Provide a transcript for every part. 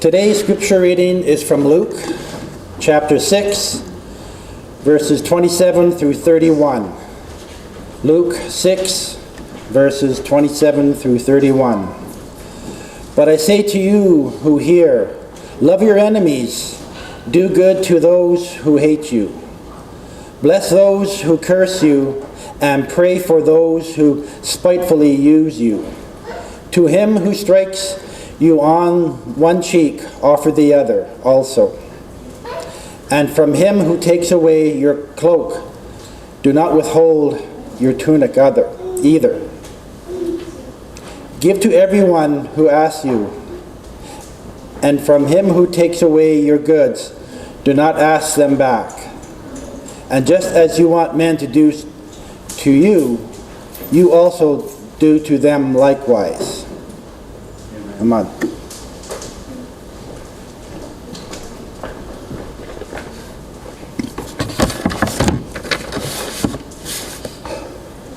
Today's scripture reading is from Luke, chapter 6, verses 27 through 31. Luke 6, verses 27 through 31. But I say to you who hear, love your enemies, do good to those who hate you. Bless those who curse you, and pray for those who spitefully use you. To him who strikes you on one cheek, offer the other also. And from him who takes away your cloak, do not withhold your tunic either. Give to everyone who asks you, and from him who takes away your goods, do not ask them back. And just as you want men to do to you, you also do to them likewise. Come on.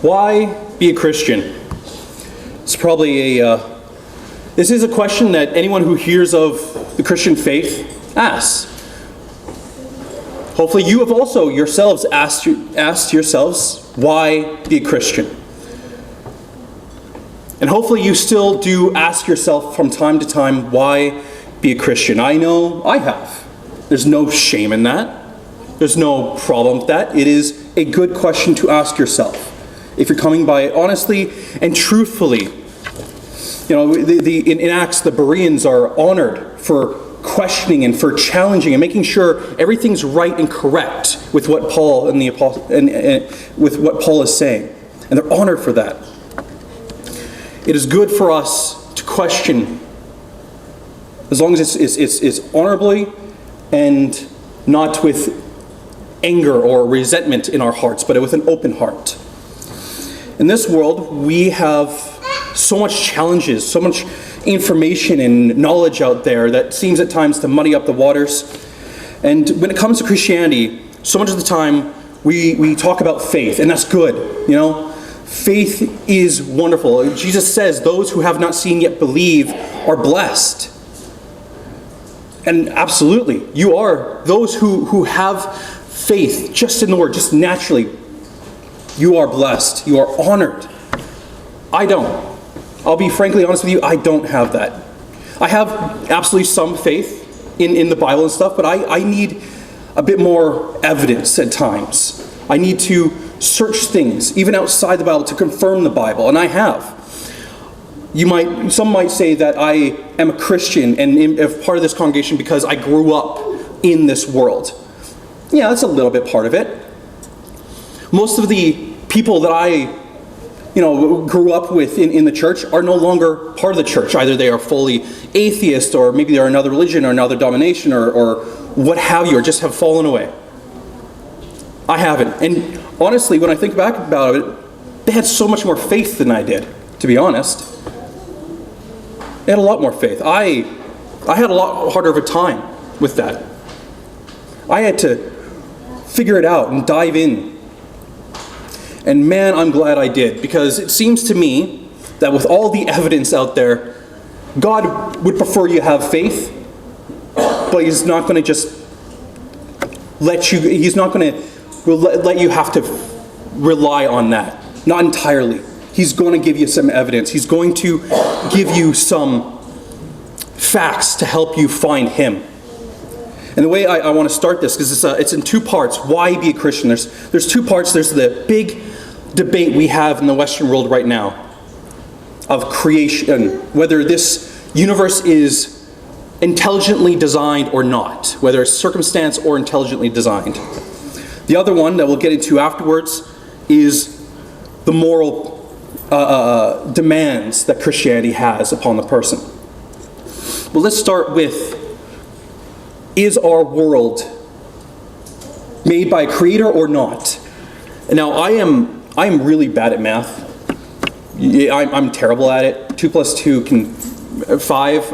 Why be a Christian? It's probably this is a question that anyone who hears of the Christian faith asks. Hopefully you have also yourselves asked yourselves, why be a Christian? And hopefully you still do ask yourself from time to time, why be a Christian? I know I have. There's no shame in that. There's no problem with that. It is a good question to ask yourself. If you're coming by it honestly and truthfully. You know, in Acts, the Bereans are honored for questioning and for challenging and making sure everything's right and correct with what Paul and the apostle and with what Paul is saying, and they're honored for that. It is good for us to question, as long as it's honorably and not with anger or resentment in our hearts, but with an open heart. In this world, we have so much challenges, so much information and knowledge out there that seems at times to muddy up the waters. And when it comes to Christianity, so much of the time we talk about faith, and that's good, you know. Faith is wonderful. Jesus says those who have not seen yet believe are blessed. And absolutely, you are. Those who have faith just in the Word, just naturally, you are blessed. You are honored. I don't. I'll be frankly honest with you, I don't have that. I have absolutely some faith in the Bible and stuff, but I need a bit more evidence at times. I need to search things, even outside the Bible, to confirm the Bible, and I have. Some might say that I am a Christian and a part of this congregation because I grew up in this world. Yeah, that's a little bit part of it. Most of the people that I grew up with in the church are no longer part of the church. Either they are fully atheist, or maybe they're another religion or another denomination or what have you, or just have fallen away. I haven't. And honestly, when I think back about it, they had so much more faith than I did, to be honest. They had a lot more faith. I had a lot harder of a time with that. I had to figure it out and dive in. And man, I'm glad I did, because it seems to me that with all the evidence out there, God would prefer you have faith, but He's not going to just He's not going to let you have to rely on that. Not entirely. He's going to give you some evidence. He's going to give you some facts to help you find Him. And the way I want to start this, because it's in two parts. Why be a Christian? There's two parts. There's the big debate we have in the Western world right now of creation, whether this universe is intelligently designed or not, whether it's circumstance or intelligently designed. The other one that we'll get into afterwards is the moral demands that Christianity has upon the person. But let's start with, is our world made by a creator or not? And now I am really bad at math. I'm terrible at it. 2 + 2 can 5.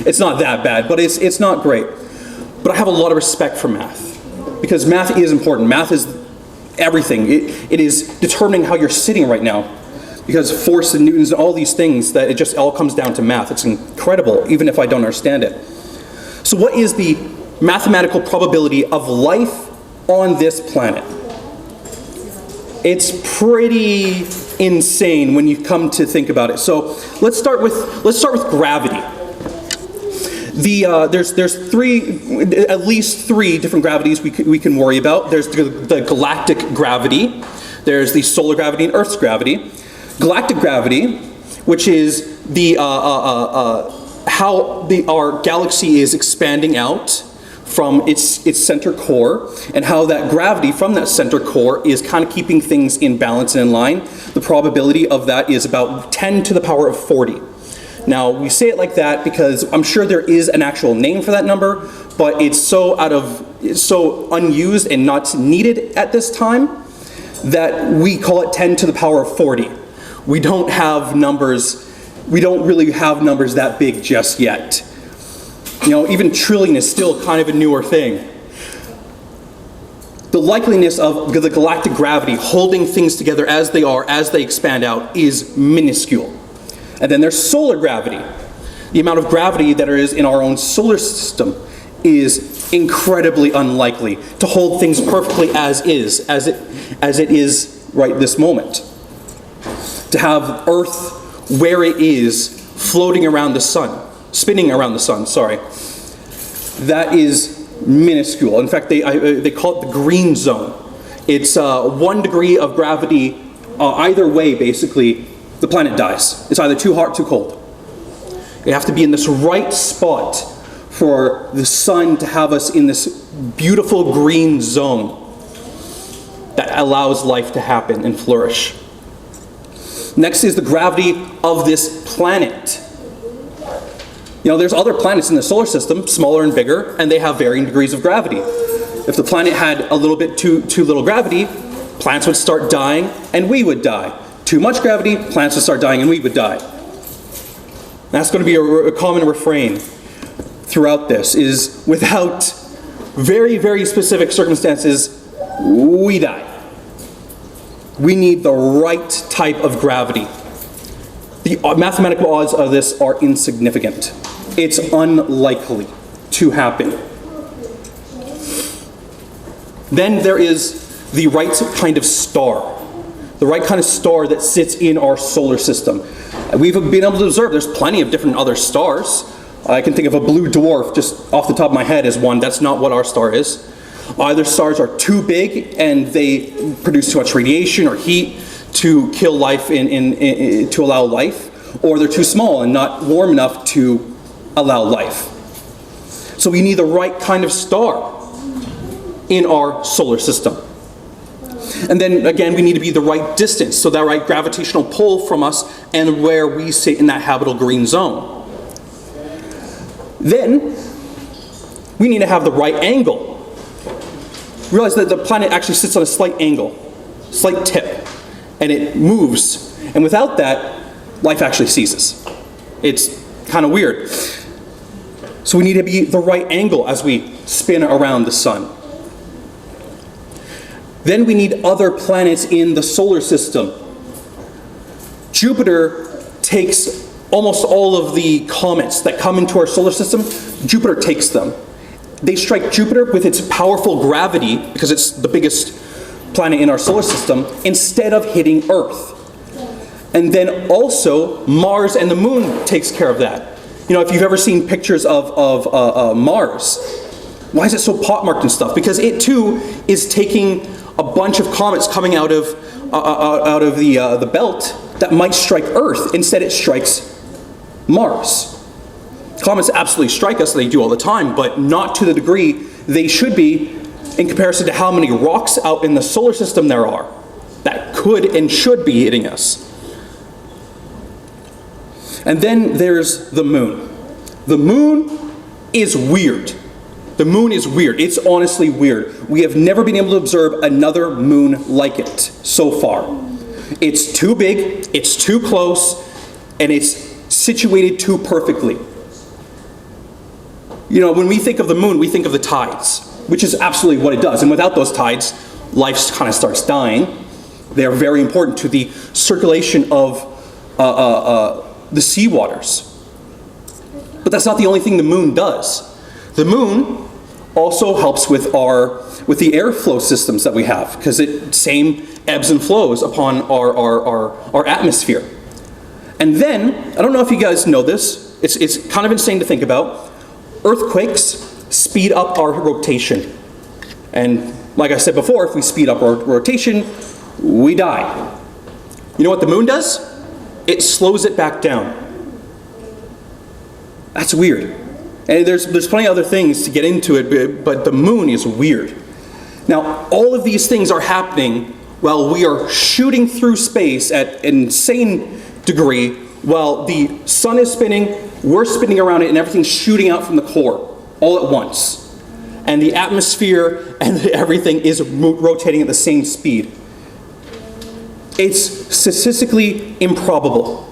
It's not that bad, but it's not great. But I have a lot of respect for math, because math is important. Math is everything. It is determining how you're sitting right now, because force and newtons and all these things, that it just all comes down to math. It's incredible, even if I don't understand it. So what is the mathematical probability of life on this planet? It's pretty insane when you come to think about it. So let's start with gravity. There's at least three different gravities we can worry about. There's the galactic gravity, there's the solar gravity, and Earth's gravity. Galactic gravity, which is the how our galaxy is expanding out from its center core, and how that gravity from that center core is kind of keeping things in balance and in line. The probability of that is about 10 to the power of 40. Now, we say it like that because I'm sure there is an actual name for that number, but it's so unused and not needed at this time that we call it 10 to the power of 40. We don't really have numbers that big just yet. Even trillion is still kind of a newer thing. The likeliness of the galactic gravity holding things together as they are, as they expand out, is minuscule. And then there's solar gravity. The amount of gravity that there is in our own solar system is incredibly unlikely to hold things perfectly as it is right this moment. To have Earth where it is, floating around the sun, spinning around the sun, that is minuscule. In fact, they call it the green zone. It's 1 degree of gravity either way, basically, the planet dies. It's either too hot or too cold. You have to be in this right spot for the sun to have us in this beautiful green zone that allows life to happen and flourish. Next is the gravity of this planet. There's other planets in the solar system, smaller and bigger, and they have varying degrees of gravity. If the planet had a little bit too little gravity, plants would start dying and we would die. Too much gravity, plants would start dying and we would die. That's going to be a common refrain throughout this, is without very, very specific circumstances, we die. We need the right type of gravity. The mathematical odds of this are insignificant. It's unlikely to happen. Then there is the right kind of star. The right kind of star that sits in our solar system. We've been able to observe there's plenty of different other stars. I can think of a blue dwarf just off the top of my head as one. That's not what our star is. Either stars are too big and they produce too much radiation or heat to kill life to allow life, or they're too small and not warm enough to allow life. So we need the right kind of star in our solar system. And then again, we need to be the right distance, so that right gravitational pull from us and where we sit in that habitable green zone. Then we need to have the right angle. Realize that the planet actually sits on a slight angle, slight tip, and it moves. And without that, life actually ceases. It's kind of weird. So we need to be the right angle as we spin around the sun. Then we need other planets in the solar system. Jupiter takes almost all of the comets that come into our solar system. Jupiter takes them. They strike Jupiter with its powerful gravity, because it's the biggest planet in our solar system, instead of hitting Earth. And then also Mars and the Moon takes care of that. If you've ever seen pictures of Mars, why is it so pockmarked and stuff? Because it too is taking a bunch of comets coming out of the belt that might strike Earth. Instead, it strikes Mars. Comets absolutely strike us, they do all the time, but not to the degree they should be in comparison to how many rocks out in the solar system there are that could and should be hitting us. And then there's the moon. The moon is weird. The moon is weird. It's honestly weird. We have never been able to observe another moon like it so far. It's too big, it's too close, and it's situated too perfectly. When we think of the moon, we think of the tides, which is absolutely what it does. And without those tides, life kind of starts dying. They are very important to the circulation of the seawaters. But that's not the only thing the moon does. The moon also helps with the airflow systems that we have, because it same ebbs and flows upon our atmosphere. And then, I don't know if you guys know this, it's kind of insane to think about, earthquakes speed up our rotation. And like I said before, if we speed up our rotation, we die. You know what the moon does? It slows it back down. That's weird. And there's plenty of other things to get into it, but the moon is weird. Now, all of these things are happening while we are shooting through space at an insane degree, while the sun is spinning, we're spinning around it, and everything's shooting out from the core all at once. And the atmosphere and everything is rotating at the same speed. It's statistically improbable.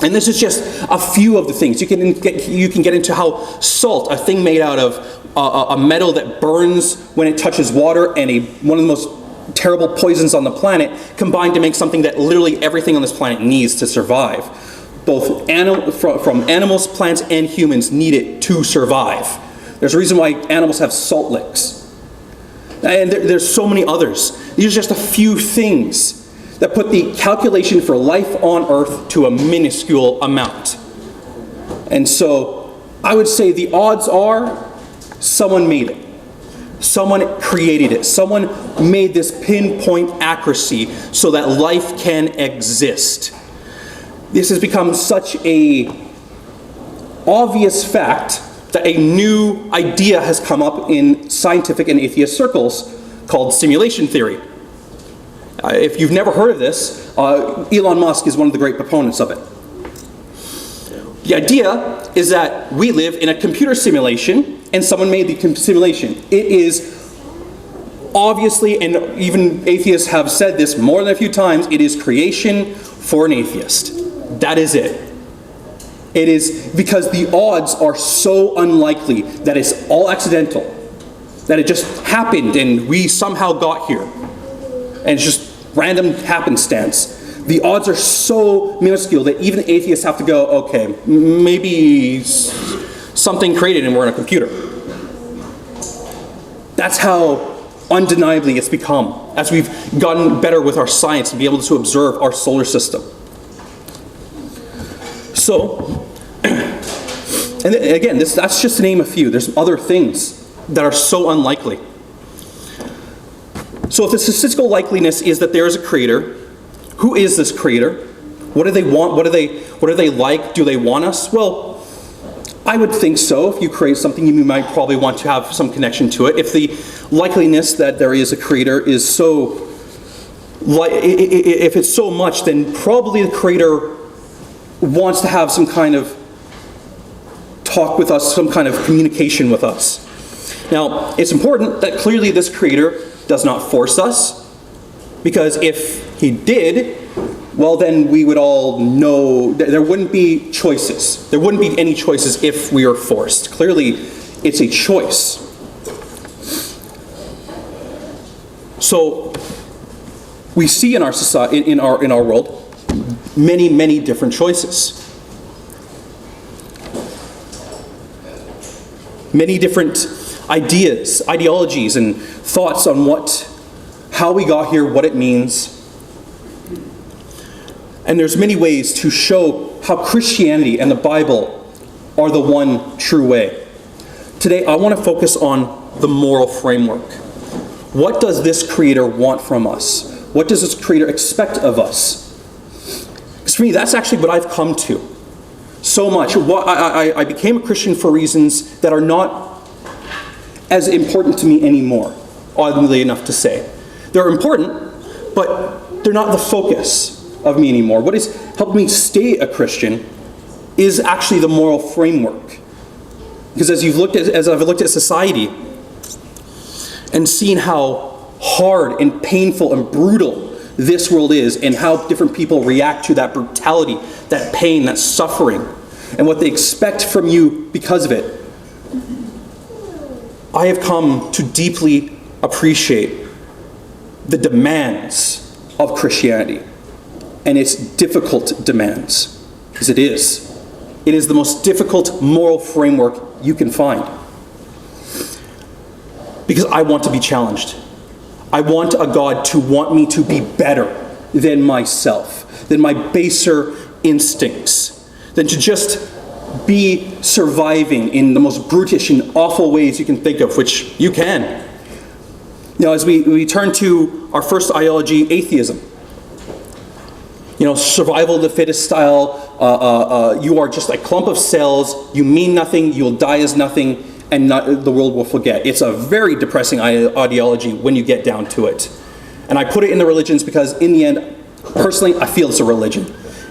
And this is just a few of the things. You can get into how salt, a thing made out of a metal that burns when it touches water, and one of the most terrible poisons on the planet, combined to make something that literally everything on this planet needs to survive. Both from animals, plants, and humans need it to survive. There's a reason why animals have salt licks. And there's so many others. These are just a few things that put the calculation for life on Earth to a minuscule amount. And so I would say the odds are someone made it. Someone created it. Someone made this pinpoint accuracy so that life can exist. This has become such an obvious fact that a new idea has come up in scientific and atheist circles called simulation theory. If you've never heard of this, Elon Musk is one of the great proponents of it. The idea is that we live in a computer simulation, and someone made the simulation. It is obviously, and even atheists have said this more than a few times, it is creation for an atheist. That is it. It is because the odds are so unlikely that it's all accidental, that it just happened and we somehow got here. And it's just random happenstance. The odds are so minuscule that even atheists have to go, okay, maybe something created and we're in a computer. That's how undeniably it's become, as we've gotten better with our science and be able to observe our solar system. So, and again, that's just to name a few. There's other things that are so unlikely. So if the statistical likeliness is that there is a creator, who is this creator? What do they want? What are they like? Do they want us? Well, I would think so. If you create something, you might probably want to have some connection to it. If the likeliness that there is a creator is so, if it's so much, then probably the creator wants to have some kind of talk with us, some kind of communication with us. Now, it's important that clearly this creator does not force us, because if he did, well, then we would all know there wouldn't be choices. There wouldn't be any choices if we are forced. Clearly, it's a choice. So we see in our society, in our world, many, many different choices. Many different ideas, ideologies, and thoughts on how we got here, what it means. And there's many ways to show how Christianity and the Bible are the one true way. Today, I want to focus on the moral framework. What does this Creator want from us? What does this Creator expect of us? Because for me, that's actually what I've come to. So much. I became a Christian for reasons that are not as important to me anymore, oddly enough to say. They're important, but they're not the focus of me anymore. What has helped me stay a Christian is actually the moral framework. Because as I've looked at society and seen how hard and painful and brutal this world is, and how different people react to that brutality, that pain, that suffering, and what they expect from you because of it, I have come to deeply appreciate the demands of Christianity, and its difficult demands, because it is. It is the most difficult moral framework you can find. because I want to be challenged. I want a God to want me to be better than myself, than my baser instincts, than to just be surviving in the most brutish and awful ways you can think of, which you can. Now, as we turn to our first ideology, atheism. Survival of the fittest style, you are just a clump of cells, you mean nothing, you'll die as nothing, and the world will forget. It's a very depressing ideology when you get down to it. And I put it in the religions because in the end, personally, I feel it's a religion.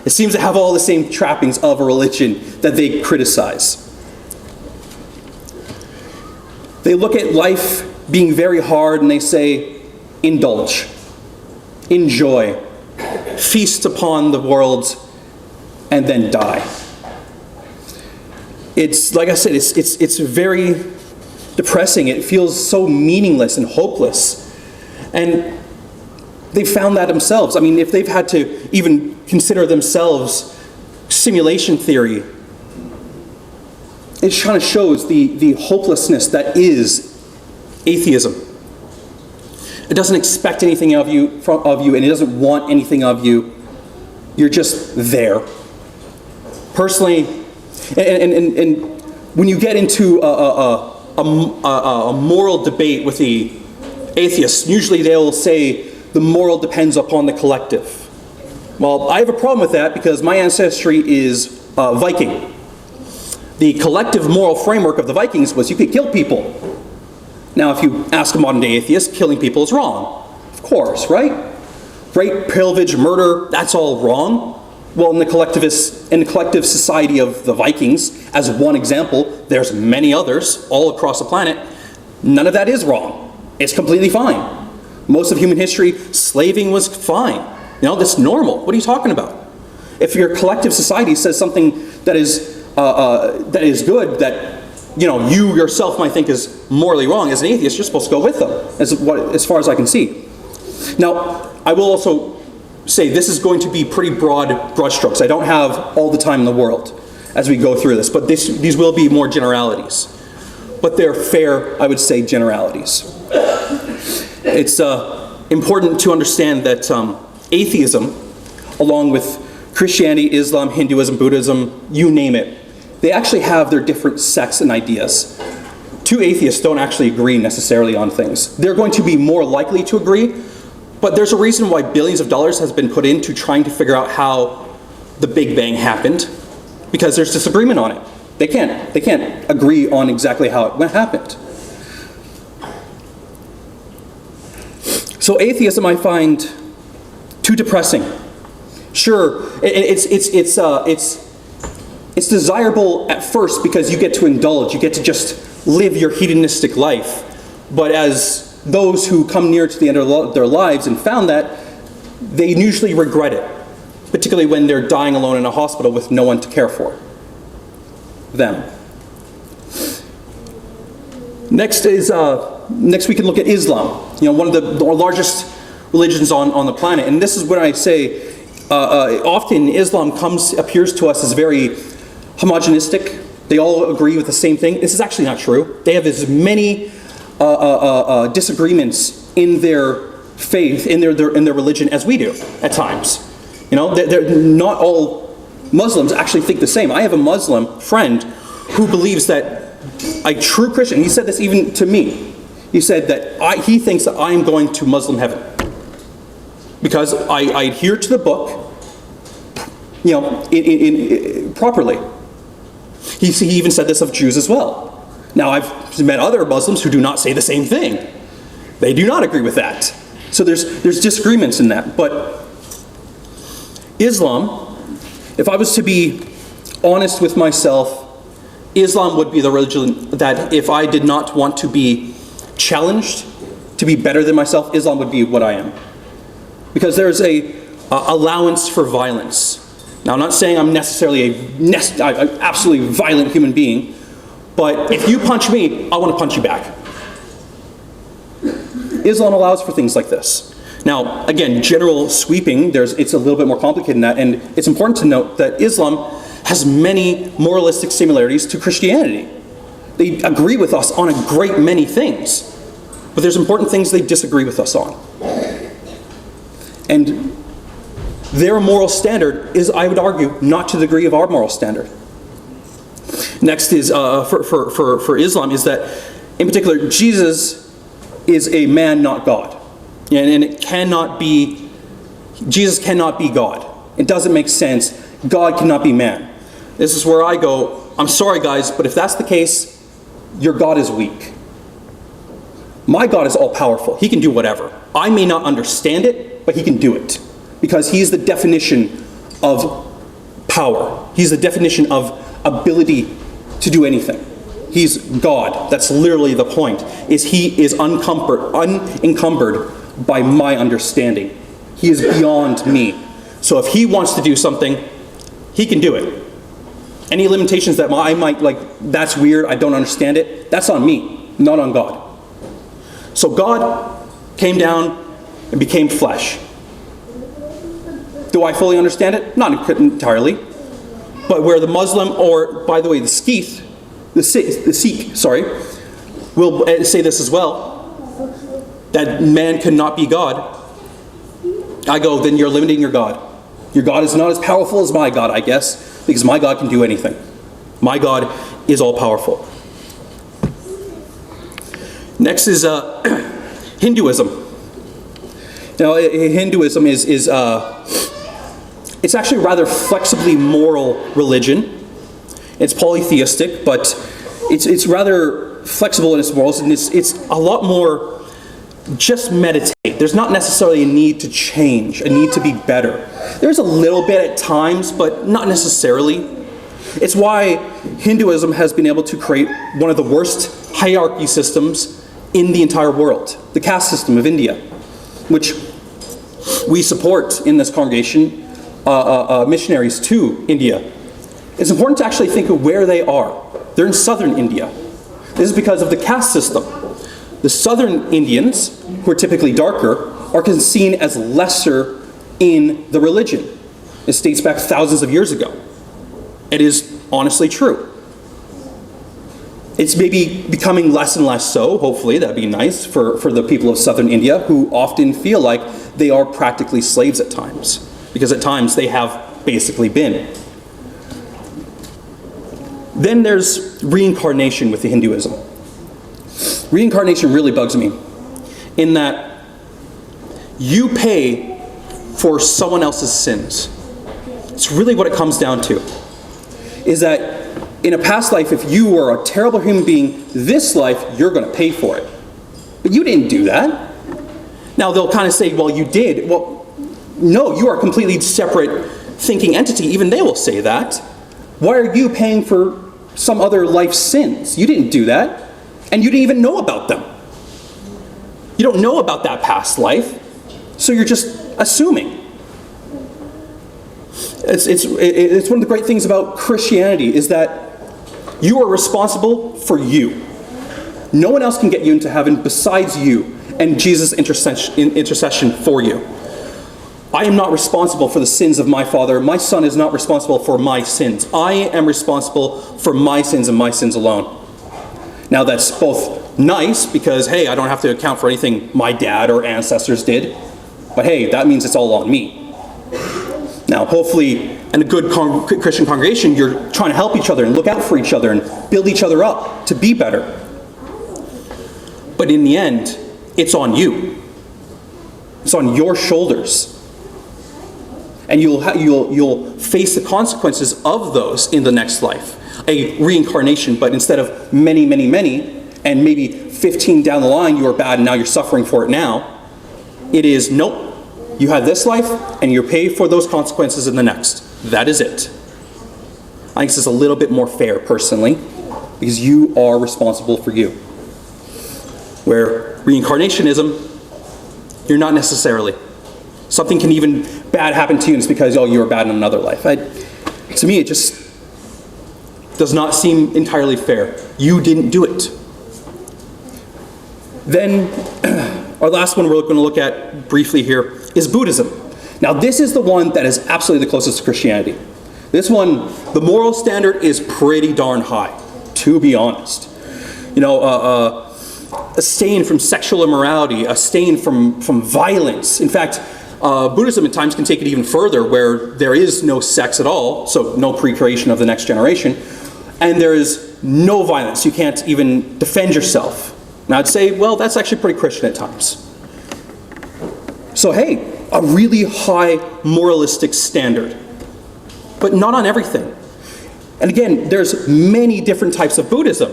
It seems to have all the same trappings of a religion that they criticize. They look at life being very hard and they say, indulge, enjoy, feast upon the world, and then die. It's, like I said, it's very depressing. It feels so meaningless and hopeless. And they found that themselves. I mean, if they've had to even consider themselves simulation theory, it kind of shows the hopelessness that is atheism. It doesn't expect anything of you, and it doesn't want anything of you. You're just there. Personally, and when you get into a moral debate with the atheists, usually they'll say the moral depends upon the collective. Well, I have a problem with that because my ancestry is Viking. The collective moral framework of the Vikings was you could kill people. Now, if you ask a modern-day atheist, killing people is wrong. Of course, right? Rape, pillage, murder, that's all wrong. Well, in the collective society of the Vikings, as one example, there's many others all across the planet, none of that is wrong. It's completely fine. Most of human history, slaving was fine. That's normal. What are you talking about? If your collective society says something that is good, that you yourself might think is morally wrong, as an atheist, you're supposed to go with them, as far as I can see. Now, I will also say this is going to be pretty broad brushstrokes. I don't have all the time in the world as we go through this, but these will be more generalities. But they're fair, I would say, generalities. It's important to understand that atheism, along with Christianity, Islam, Hinduism, Buddhism, you name it, they actually have their different sects and ideas. Two atheists don't actually agree necessarily on things. They're going to be more likely to agree, but there's a reason why billions of dollars has been put into trying to figure out how the Big Bang happened, because there's disagreement on it. They can't agree on exactly how it happened. So atheism I find too depressing. Sure, it's desirable at first because you get to indulge, you get to just live your hedonistic life. But as those who come near to the end of their lives and found that, they usually regret it, particularly when they're dying alone in a hospital with no one to care for them. Next we can look at Islam. One of the largest religions on the planet. And this is what I say, often Islam appears to us as very homogenistic. They all agree with the same thing. This is actually not true. They have as many disagreements in their faith, in their religion, as we do at times. They're not all Muslims actually think the same. I have a Muslim friend who believes that a true Christian, he said this even to me, he said that he thinks that I am going to Muslim heaven because I adhere to the book, properly. He even said this of Jews as well. Now, I've met other Muslims who do not say the same thing. They do not agree with that. So there's disagreements in that. But Islam, if I was to be honest with myself, Islam would be the religion that if I did not want to be challenged to be better than myself, Islam would be what I am. Because there's a allowance for violence. Now, I'm not saying I'm necessarily an absolutely violent human being, but if you punch me, I want to punch you back. Islam allows for things like this. Now, again, general sweeping, it's a little bit more complicated than that, and it's important to note that Islam has many moralistic similarities to Christianity. They agree with us on a great many things. but there's important things they disagree with us on. And their moral standard is, I would argue, not to the degree of our moral standard. Next is, for Islam, is that, in particular, Jesus is a man, not God. And it cannot be, Jesus cannot be God. It doesn't make sense. God cannot be man. This is where I go, I'm sorry guys, but if that's the case, your God is weak. My God is all-powerful. He can do whatever. I may not understand it, but he can do it. Because he's the definition of power. He's the definition of ability to do anything. He's God. That's literally the point. Is he is unencumbered by my understanding. He is beyond me. So if he wants to do something, he can do it. Any limitations that I might like, that's weird, I don't understand it, that's on me, not on God. So God came down and became flesh. Do I fully understand it? Not entirely. But where the Muslim, or by the way, the Sikh, will say this as well, that man cannot be God, I go, then you're limiting your God. Your God is not as powerful as my God, I guess, because my God can do anything. My God is all-powerful. Next is Hinduism. Now, Hinduism is it's actually a rather flexibly moral religion. It's polytheistic, but it's rather flexible in its morals, and it's a lot more just meditate. There's not necessarily a need to change, a need to be better. There's a little bit at times, but not necessarily. It's why Hinduism has been able to create one of the worst hierarchy systems in the entire world, the caste system of India, which we support in this congregation, missionaries to India. It's important to actually think of where they are. They're in southern India. This is because of the caste system. The southern Indians, who are typically darker, are seen as lesser in the religion. It dates back thousands of years ago. It is honestly true. It's maybe becoming less and less so, hopefully, that'd be nice for the people of southern India, who often feel like they are practically slaves at times, because at times they have basically been. Then there's reincarnation with the Hinduism. Reincarnation really bugs me, in that you pay for someone else's sins. It's really what it comes down to. Is that in a past life, if you were a terrible human being, this life, you're going to pay for it. But you didn't do that. Now they'll kind of say, well, you did. Well, no, you are a completely separate thinking entity. Even they will say that. Why are you paying for some other life's sins? You didn't do that. And you didn't even know about them. You don't know about that past life. So you're just assuming. It's one of the great things about Christianity is that you are responsible for you. No one else can get you into heaven besides you and Jesus' intercession for you. I am not responsible for the sins of my Father. My Son is not responsible for my sins. I am responsible for my sins and my sins alone. Now that's both nice because, hey, I don't have to account for anything my dad or ancestors did. But hey, that means it's all on me. Now, hopefully, in a good Christian congregation, you're trying to help each other and look out for each other and build each other up to be better. But in the end, it's on you. It's on your shoulders. And you'll face the consequences of those in the next life. A reincarnation, but instead of many, many, many, and maybe 15 down the line, you are bad and now you're suffering for it now. It is, nope. You have this life, and you pay for those consequences in the next. That is it. I think this is a little bit more fair, personally, because you are responsible for you. Where reincarnationism, you're not necessarily. Something can even bad happen to you, and it's because, oh, you were bad in another life. To me, it just does not seem entirely fair. You didn't do it. Then, our last one we're going to look at briefly here is Buddhism. Now this is the one that is absolutely the closest to Christianity. This one, the moral standard is pretty darn high, to be honest. You know, abstain from sexual immorality, abstain from violence. In fact, Buddhism at times can take it even further, where there is no sex at all, so no procreation of the next generation, and there is no violence. You can't even defend yourself. Now I'd say, well, that's actually pretty Christian at times. So hey, a really high moralistic standard, but not on everything. And again, there's many different types of Buddhism.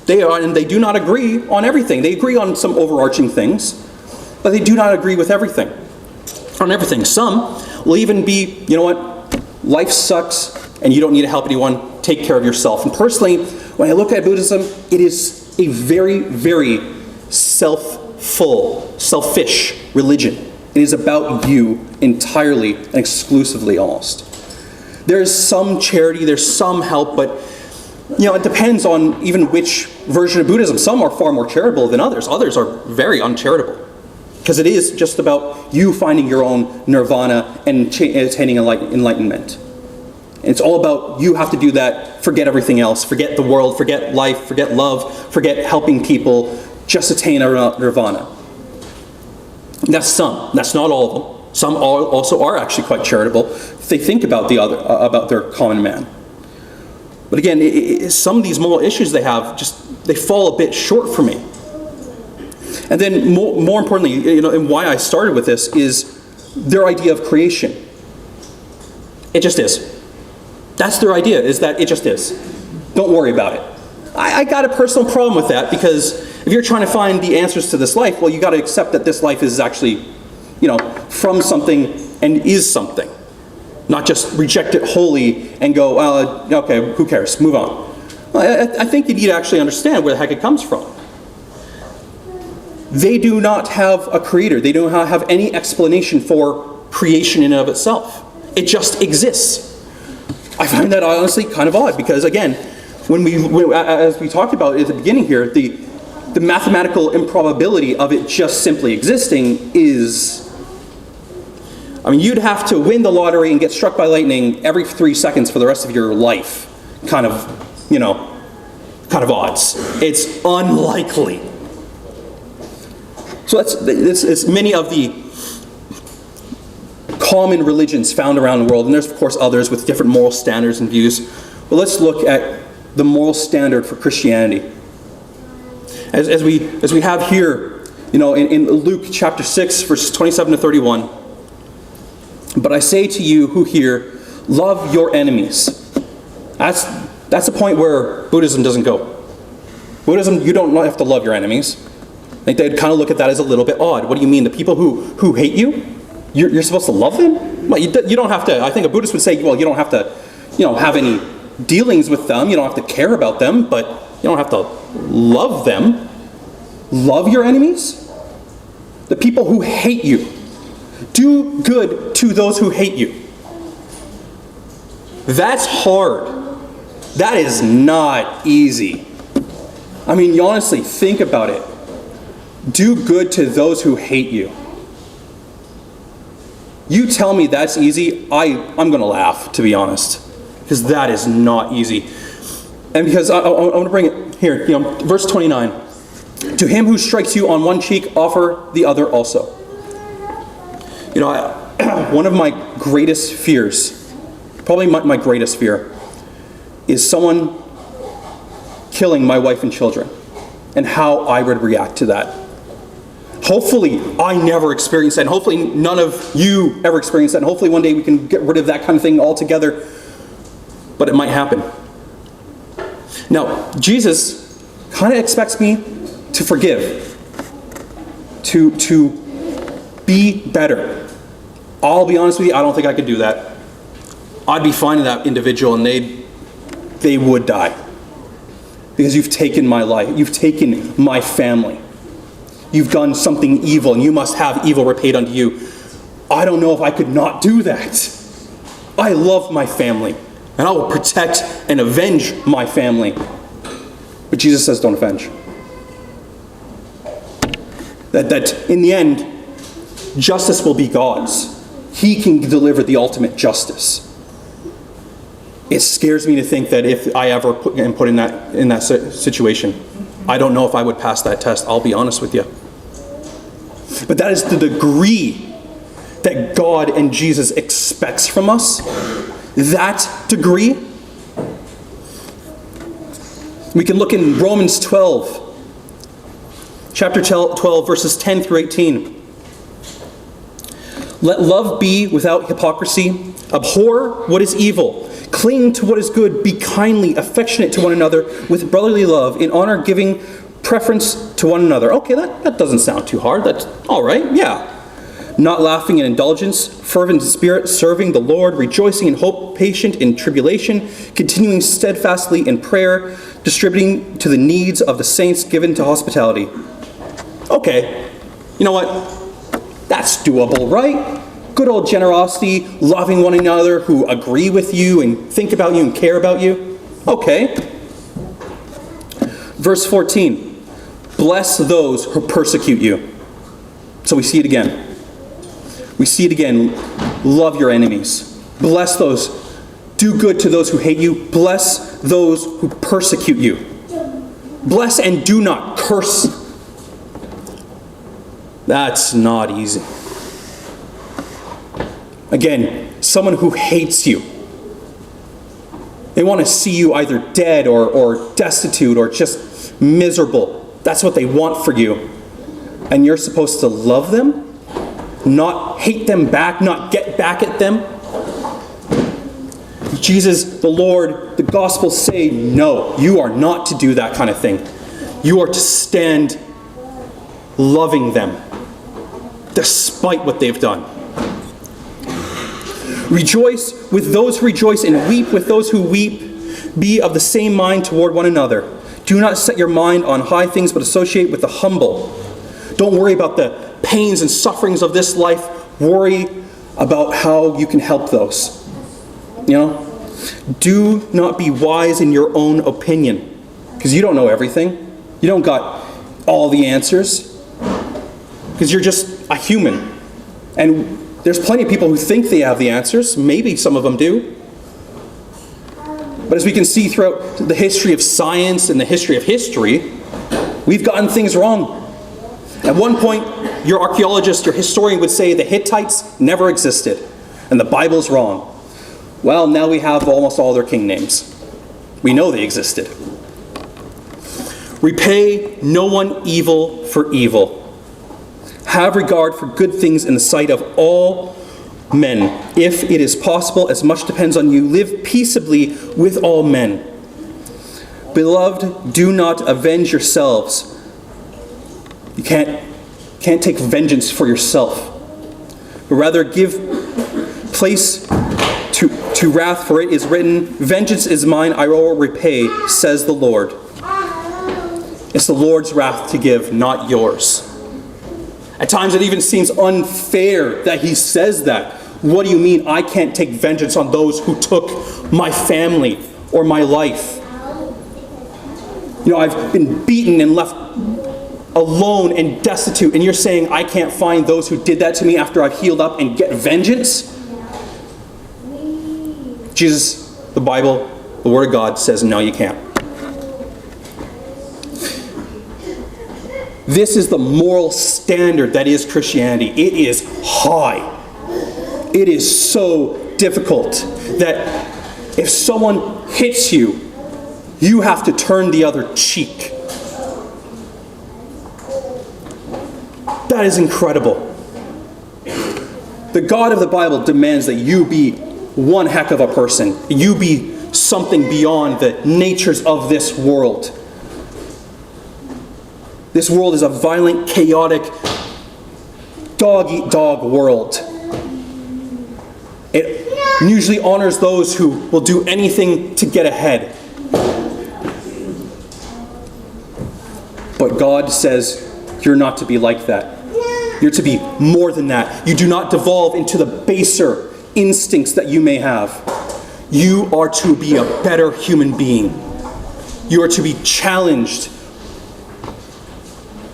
They do not agree on everything. They agree on some overarching things, but they do not agree with everything. On everything. Some will even be, you know what, life sucks and you don't need to help anyone, take care of yourself. And personally, when I look at Buddhism, it is a very, very selfish religion. It is about you entirely and exclusively almost. There's some charity, there's some help, but it depends on even which version of Buddhism. Some are far more charitable than others. Others are very uncharitable. Because it is just about you finding your own nirvana and attaining enlightenment. And it's all about you have to do that, forget everything else, forget the world, forget life, forget love, forget helping people, just attain a nirvana. That's some. That's not all of them. Some also are actually quite charitable if they think about about their common man. But again, some of these moral issues they have, they fall a bit short for me. And then more importantly, and why I started with this is their idea of creation. It just is. That's their idea, is that it just is. Don't worry about it. I got a personal problem with that, because if you're trying to find the answers to this life, well, you got to accept that this life is actually, from something and is something. Not just reject it wholly and go, okay, who cares, move on. I think you need to actually understand where the heck it comes from. They do not have a creator. They do not have any explanation for creation in and of itself. It just exists. I find that honestly kind of odd, because again, as we talked about at the beginning here, the mathematical improbability of it just simply existing is, you'd have to win the lottery and get struck by lightning every 3 seconds for the rest of your life. Kind of odds. It's unlikely. So it's many of the common religions found around the world, and there's of course others with different moral standards and views. But let's look at the moral standard for Christianity. As we have here, in Luke chapter 6, verses 27 to 31. But I say to you who hear, love your enemies. That's the point where Buddhism doesn't go. Buddhism, you don't have to love your enemies. They'd kind of look at that as a little bit odd. What do you mean? The people who hate you? You're supposed to love them? Well, you don't have to. I think a Buddhist would say, well, you don't have to, have any dealings with them. You don't have to care about them, but you don't have to love them. Love your enemies? The people who hate you. Do good to those who hate you. That's hard. That is not easy. You honestly think about it. Do good to those who hate you. You tell me that's easy, I'm going to laugh, to be honest. Because that is not easy. And because I want to bring it here, verse 29. To him who strikes you on one cheek, offer the other also. One of my greatest fears, probably my greatest fear, is someone killing my wife and children, and how I would react to that. Hopefully I never experience that, and hopefully none of you ever experience that, and hopefully one day we can get rid of that kind of thing altogether, but it might happen. Now, Jesus kind of expects me to forgive, to be better. I'll be honest with you, I don't think I could do that. I'd be finding that individual and they would die. Because you've taken my life, you've taken my family. You've done something evil, and you must have evil repaid unto you. I don't know if I could not do that. I love my family, and I will protect and avenge my family. But Jesus says don't avenge. That in the end, justice will be God's. He can deliver the ultimate justice. It scares me to think that if I ever am put in that situation, I don't know if I would pass that test, I'll be honest with you. But that is the degree that God and Jesus expects from us. That degree. We can look in Romans 12, chapter 12, verses 10 through 18. Let love be without hypocrisy. Abhor what is evil. Cling to what is good. Be kindly affectionate to one another with brotherly love, in honor giving preference to one another. Okay, that doesn't sound too hard. That's all right, yeah. Not laughing in indulgence, fervent in spirit, serving the Lord, rejoicing in hope, patient in tribulation, continuing steadfastly in prayer, distributing to the needs of the saints, given to hospitality. Okay, you know what? That's doable, right? Good old generosity, loving one another who agree with you and think about you and care about you. Okay. Verse 14. Bless those who persecute you. So we see it again. We see it again. Love your enemies. Bless those. Do good to those who hate you. Bless those who persecute you. Bless and do not curse. That's not easy. Again, someone who hates you. They want to see you either dead or destitute or just miserable. That's what they want for you. And you're supposed to love them, not hate them back, not get back at them. Jesus, the Lord, the gospel say, no, you are not to do that kind of thing. You are to stand loving them, despite what they've done. Rejoice with those who rejoice and weep with those who weep. Be of the same mind toward one another. Do not set your mind on high things, but associate with the humble. Don't worry about the pains and sufferings of this life. Worry about how you can help those. You know? Do not be wise in your own opinion, because you don't know everything. You don't got all the answers, because you're just a human. And there's plenty of people who think they have the answers. Maybe some of them do. But as we can see throughout the history of science and the history of history, we've gotten things wrong. At one point, your archaeologist, your historian would say the Hittites never existed, and the Bible's wrong. Well, now we have almost all their king names. We know they existed. Repay no one evil for evil. Have regard for good things in the sight of all men. If it is possible, as much depends on you, live peaceably with all men. Beloved, do not avenge yourselves. You can't take vengeance for yourself, but rather give place to wrath, for it is written, vengeance is mine, I will repay, says the Lord. It's the Lord's wrath to give, not yours. At times it even seems unfair that he says that. What do you mean I can't take vengeance on those who took my family or my life? You know, I've been beaten and left alone and destitute, and you're saying I can't find those who did that to me after I've healed up and get vengeance? Jesus, the Bible, the Word of God says no, you can't. This is the moral standard that is Christianity. It is high. It is so difficult that if someone hits you, you have to turn the other cheek. That is incredible. The God of the Bible demands that you be one heck of a person. You be something beyond the natures of this world. This world is a violent, chaotic, dog-eat-dog world. It usually honors those who will do anything to get ahead. But God says you're not to be like that. You're to be more than that. You do not devolve into the baser instincts that you may have. You are to be a better human being. You are to be challenged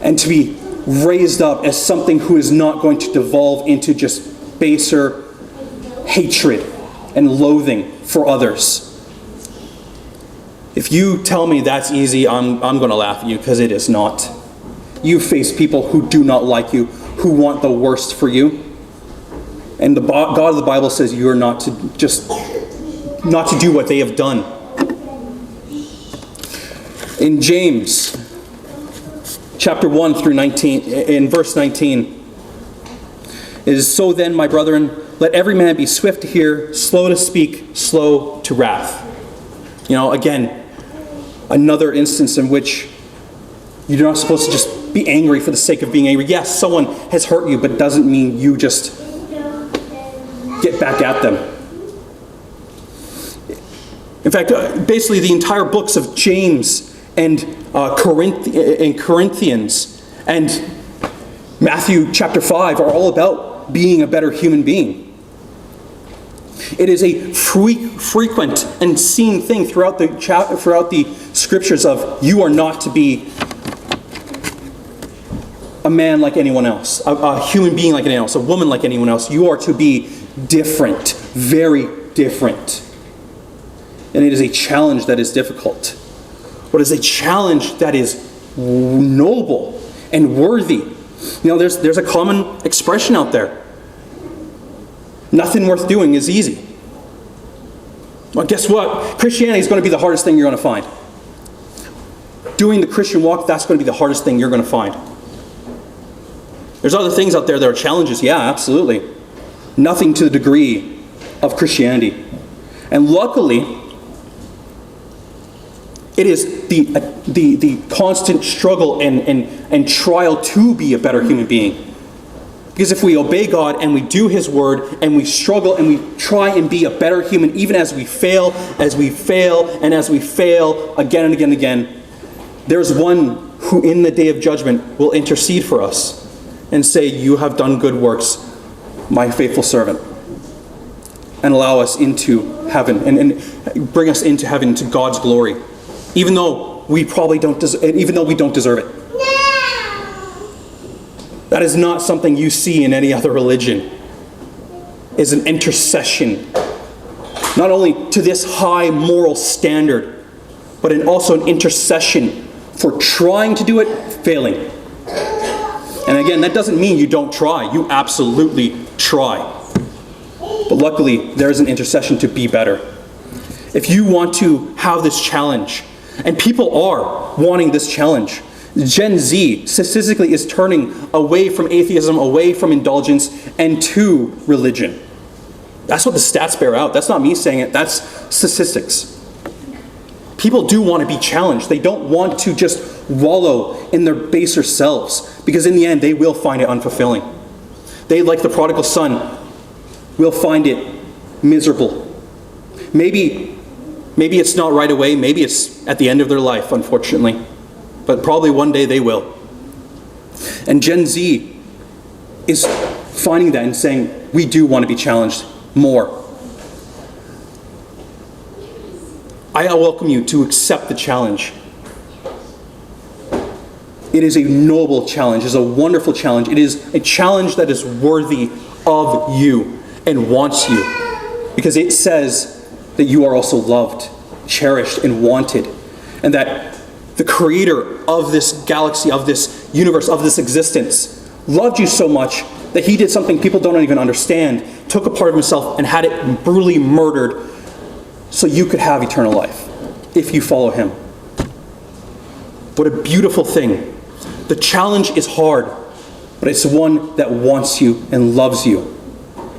and to be raised up as something who is not going to devolve into just baser hatred and loathing for others. If you tell me that's easy, I'm going to laugh at you, because it is not. You face people who do not like you, who want the worst for you. And the God of the Bible says you are not to do what they have done. In James chapter 1 through 19, in verse 19, it is, "So then, my brethren, let every man be swift to hear, slow to speak, slow to wrath." Again, another instance in which you're not supposed to just be angry for the sake of being angry. Yes, someone has hurt you, but it doesn't mean you just get back at them. In fact, basically the entire books of James and Corinthians and Matthew chapter 5 are all about being a better human being. It is a frequent and seen thing throughout the scriptures of you are not to be a man like anyone else, a human being like anyone else, a woman like anyone else. You are to be different, very different. And it is a challenge that is difficult. But it is a challenge that is noble and worthy. There's a common expression out there. Nothing worth doing is easy. Well, guess what? Christianity is going to be the hardest thing you're going to find. Doing the Christian walk, that's going to be the hardest thing you're going to find. There's other things out there that are challenges. Yeah, absolutely. Nothing to the degree of Christianity. And luckily, it is the constant struggle and trial to be a better human being. Because if we obey God and we do His word and we struggle and we try and be a better human, even as we fail, and as we fail again and again and again, there's one who in the day of judgment will intercede for us and say, "You have done good works, my faithful servant," and allow us into heaven and bring us into heaven, to God's glory, even though we don't deserve it. That is not something you see in any other religion. Is an intercession, not only to this high moral standard, but also an intercession for trying to do it, failing. And again, that doesn't mean you don't try. You absolutely try. But luckily, there is an intercession to be better. If you want to have this challenge, and people are wanting this challenge, Gen Z statistically is turning away from atheism, away from indulgence, and to religion. That's what the stats bear out. That's not me saying it. That's statistics. People do want to be challenged. They don't want to just wallow in their baser selves, because in the end, they will find it unfulfilling. They, like the prodigal son, will find it miserable. Maybe it's not right away. Maybe it's at the end of their life, unfortunately. But probably one day they will. And Gen Z is finding that and saying, we do want to be challenged more. I welcome you to accept the challenge. It is a noble challenge. It is a wonderful challenge. It is a challenge that is worthy of you and wants you. Because it says that you are also loved, cherished, and wanted. And that the creator of this galaxy, of this universe, of this existence, loved you so much that he did something people don't even understand, took a part of himself and had it brutally murdered so you could have eternal life if you follow him. What a beautiful thing. The challenge is hard, but it's one that wants you and loves you.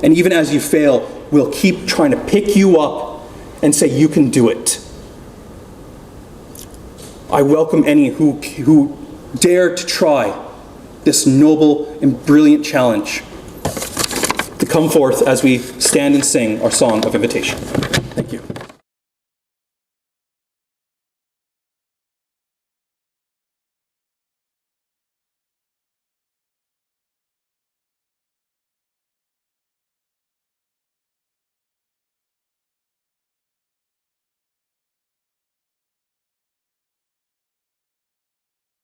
And even as you fail, will keep trying to pick you up and say you can do it. I welcome any who dare to try this noble and brilliant challenge to come forth as we stand and sing our song of invitation. Thank you.